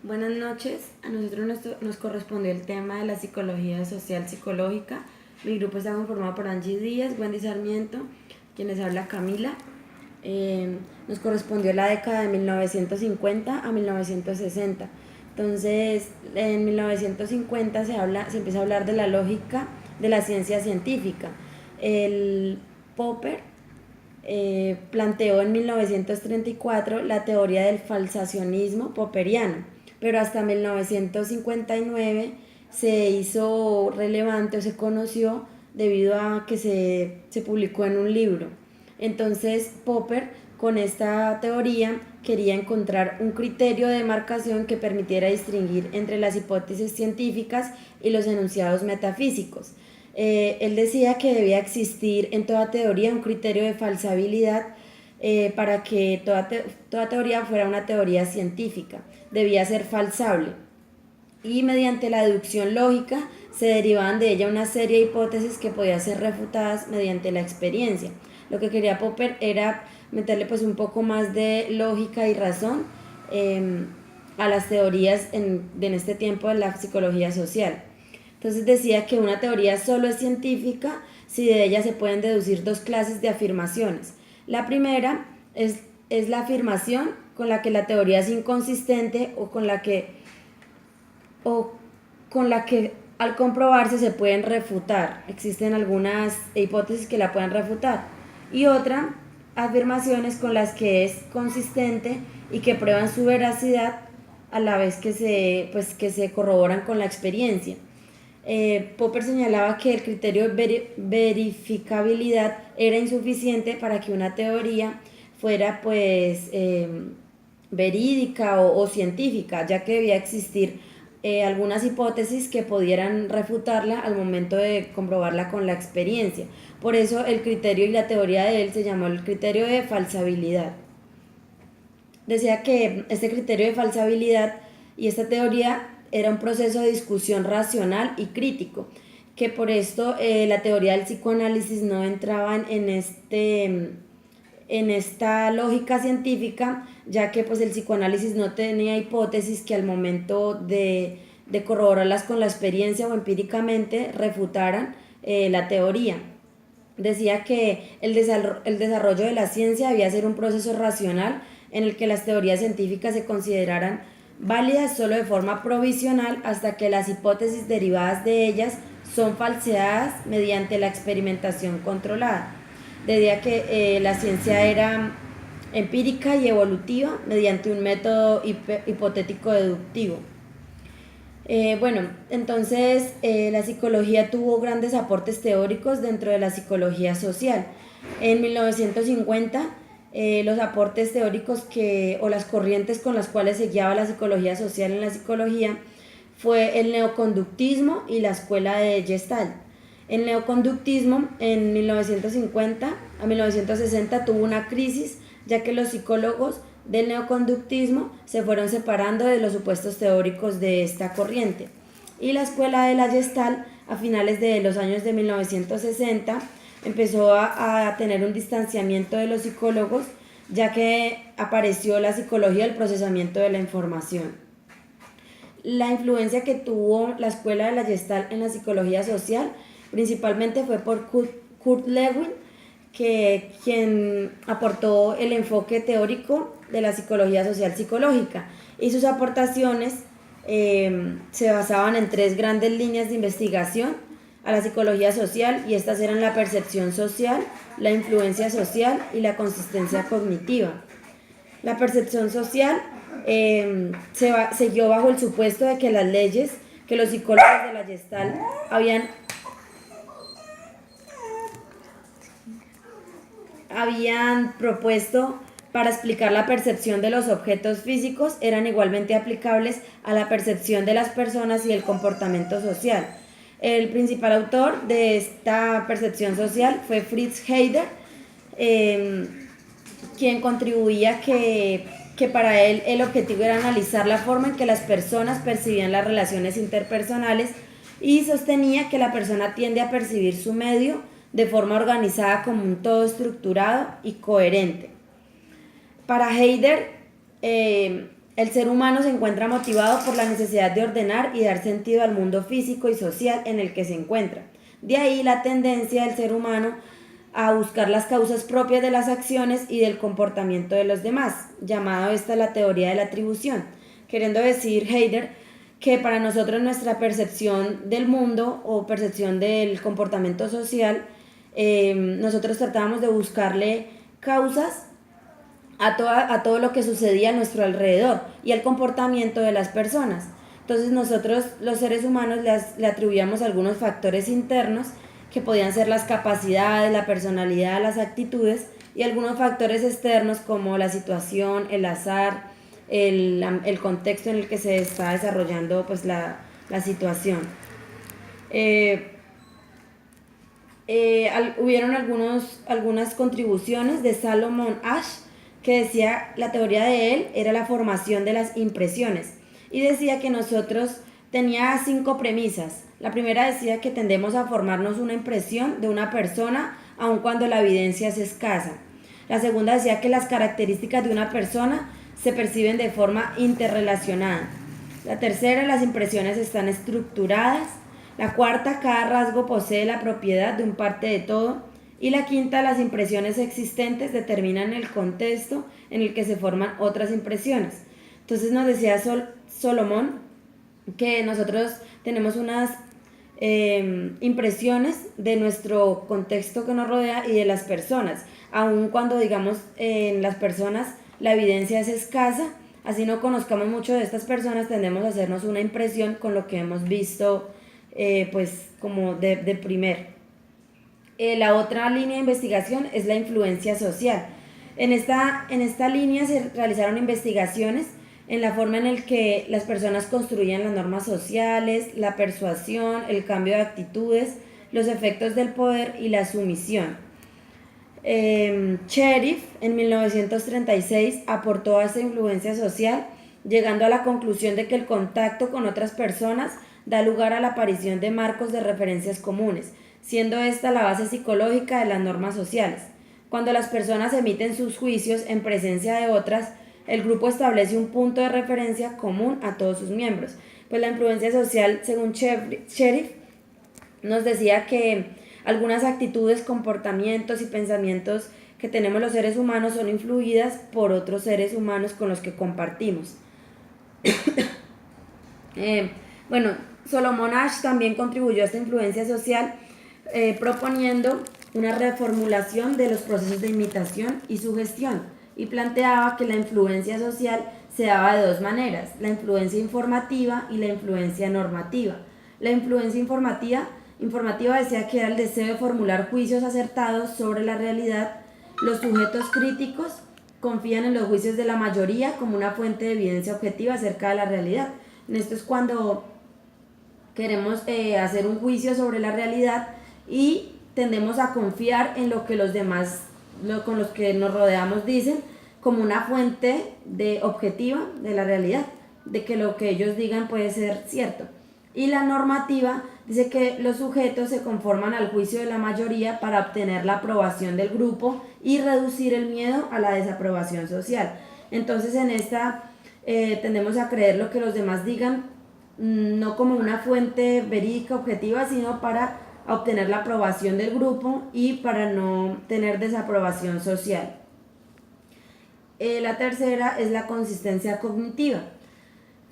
Buenas noches, a nosotros nos correspondió el tema de la psicología social psicológica. Mi grupo está conformado por Angie Díaz, Wendy Sarmiento, quienes habla Camila. Nos correspondió la década de 1950 a 1960. Entonces, en 1950 se empieza a hablar de la lógica de la ciencia científica. El Popper planteó en 1934 la teoría del falsacionismo popperiano, pero hasta 1959 se hizo relevante o se conoció debido a que se publicó en un libro. Entonces Popper con esta teoría quería encontrar un criterio de demarcación que permitiera distinguir entre las hipótesis científicas y los enunciados metafísicos. Él decía que debía existir en toda teoría un criterio de falsabilidad para que toda teoría fuera una teoría científica. Debía ser falsable. Y mediante la deducción lógica se derivaban de ella una serie de hipótesis que podían ser refutadas mediante la experiencia. Lo que quería Popper era meterle pues un poco más de lógica y razón a las teorías en este tiempo de la psicología social. Entonces decía que una teoría solo es científica si de ella se pueden deducir dos clases de afirmaciones. La primera es la afirmación con la que la teoría es inconsistente o con la que al comprobarse se pueden refutar. Existen algunas hipótesis que la pueden refutar. Y otra, afirmaciones con las que es consistente y que prueban su veracidad a la vez que se corroboran con la experiencia. Popper señalaba que el criterio de verificabilidad era insuficiente para que una teoría fuera verídica o científica, ya que debía existir algunas hipótesis que pudieran refutarla al momento de comprobarla con la experiencia. Por eso el criterio y la teoría de él se llamó el criterio de falsabilidad. Decía que este criterio de falsabilidad y esta teoría era un proceso de discusión racional y crítico, que por esto la teoría del psicoanálisis no entraba en esta lógica científica, ya que pues el psicoanálisis no tenía hipótesis que al momento de corroborarlas con la experiencia o empíricamente refutaran la teoría. Decía que el desarrollo de la ciencia debía ser un proceso racional en el que las teorías científicas se consideraran válidas solo de forma provisional hasta que las hipótesis derivadas de ellas son falseadas mediante la experimentación controlada. Decía que la ciencia era empírica y evolutiva mediante un método hipotético deductivo. Entonces la psicología tuvo grandes aportes teóricos dentro de la psicología social. En 1950 los aportes teóricos o las corrientes con las cuales se guiaba la psicología social en la psicología fue el neoconductismo y la escuela de Gestalt. El neoconductismo en 1950 a 1960 tuvo una crisis, ya que los psicólogos del neoconductismo se fueron separando de los supuestos teóricos de esta corriente. Y la escuela de la Gestalt a finales de los años de 1960 empezó a tener un distanciamiento de los psicólogos, ya que apareció la psicología del procesamiento de la información. La influencia que tuvo la escuela de la Gestalt en la psicología social principalmente fue por Kurt Lewin, quien aportó el enfoque teórico de la psicología social psicológica, y sus aportaciones se basaban en tres grandes líneas de investigación a la psicología social, y estas eran la percepción social, la influencia social y la consistencia cognitiva. La percepción social se guió bajo el supuesto de que las leyes que los psicólogos de la Gestalt habían propuesto para explicar la percepción de los objetos físicos eran igualmente aplicables a la percepción de las personas y el comportamiento social. El principal autor de esta percepción social fue Fritz Heider, quien contribuía que para él el objetivo era analizar la forma en que las personas percibían las relaciones interpersonales, y sostenía que la persona tiende a percibir su medio de forma organizada como un todo estructurado y coherente. Para Heider, el El ser humano se encuentra motivado por la necesidad de ordenar y dar sentido al mundo físico y social en el que se encuentra. De ahí la tendencia del ser humano a buscar las causas propias de las acciones y del comportamiento de los demás, llamado esta la teoría de la atribución, queriendo decir Heidegger que para nosotros nuestra percepción del mundo o percepción del comportamiento social, nosotros tratábamos de buscarle causas a todo lo que sucedía a nuestro alrededor y al comportamiento de las personas. Entonces nosotros los seres humanos le atribuíamos algunos factores internos que podían ser las capacidades, la personalidad, las actitudes, y algunos factores externos como la situación, el azar, el contexto en el que se está desarrollando pues la situación. Hubieron algunas contribuciones de Salomon Asch, que decía, la teoría de él era la formación de las impresiones, y decía que nosotros tenía 5 premisas. La primera decía que tendemos a formarnos una impresión de una persona aun cuando la evidencia es escasa. La segunda decía que las características de una persona se perciben de forma interrelacionada. La tercera, las impresiones están estructuradas. La cuarta, cada rasgo posee la propiedad de un parte de todo. Y la quinta, las impresiones existentes determinan el contexto en el que se forman otras impresiones. Entonces nos decía Solomon que nosotros tenemos unas impresiones de nuestro contexto que nos rodea y de las personas, aun cuando digamos en las personas la evidencia es escasa, así no conozcamos mucho de estas personas, tendemos a hacernos una impresión con lo que hemos visto pues como de primer. La otra línea de investigación es la influencia social. En esta línea se realizaron investigaciones en la forma en la que las personas construían las normas sociales, la persuasión, el cambio de actitudes, los efectos del poder y la sumisión. Sheriff en 1936 aportó a esta influencia social, llegando a la conclusión de que el contacto con otras personas da lugar a la aparición de marcos de referencias comunes, siendo esta la base psicológica de las normas sociales. Cuando las personas emiten sus juicios en presencia de otras, el grupo establece un punto de referencia común a todos sus miembros. Pues la influencia social, según Sheriff, nos decía que algunas actitudes, comportamientos y pensamientos que tenemos los seres humanos son influidas por otros seres humanos con los que compartimos. Bueno, Solomon Asch también contribuyó a esta influencia social proponiendo una reformulación de los procesos de imitación y sugestión, y planteaba que la influencia social se daba de 2 maneras, la influencia informativa y la influencia normativa. La influencia informativa decía que era el deseo de formular juicios acertados sobre la realidad. Los sujetos críticos confían en los juicios de la mayoría como una fuente de evidencia objetiva acerca de la realidad. Esto es cuando queremos hacer un juicio sobre la realidad y tendemos a confiar en lo que los demás con los que nos rodeamos dicen como una fuente objetiva de la realidad, de que lo que ellos digan puede ser cierto. Y la normativa dice que los sujetos se conforman al juicio de la mayoría para obtener la aprobación del grupo y reducir el miedo a la desaprobación social. Entonces en esta tendemos a creer lo que los demás digan, no como una fuente verídica objetiva, sino para obtener la aprobación del grupo y para no tener desaprobación social. La tercera es la consistencia cognitiva.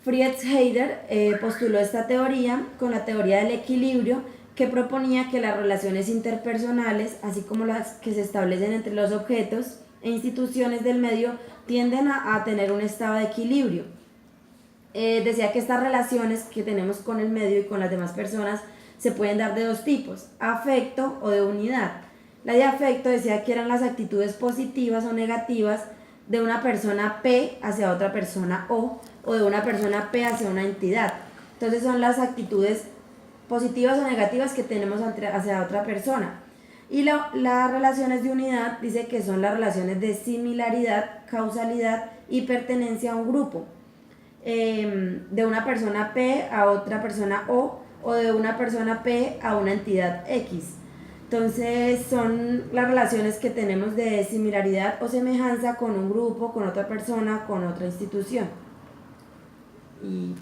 Fritz Heidegger postuló esta teoría con la teoría del equilibrio, que proponía que las relaciones interpersonales, así como las que se establecen entre los objetos e instituciones del medio, tienden a tener un estado de equilibrio. Decía que estas relaciones que tenemos con el medio y con las demás personas se pueden dar de 2 tipos, afecto o de unidad. La de afecto decía que eran las actitudes positivas o negativas de una persona P hacia otra persona O de una persona P hacia una entidad. Entonces son las actitudes positivas o negativas que tenemos hacia otra persona. Y las relaciones de unidad dice que son las relaciones de similaridad, causalidad y pertenencia a un grupo. De una persona P a otra persona O de una persona P a una entidad X. Entonces son las relaciones que tenemos de similaridad o semejanza con un grupo, con otra persona, con otra institución. y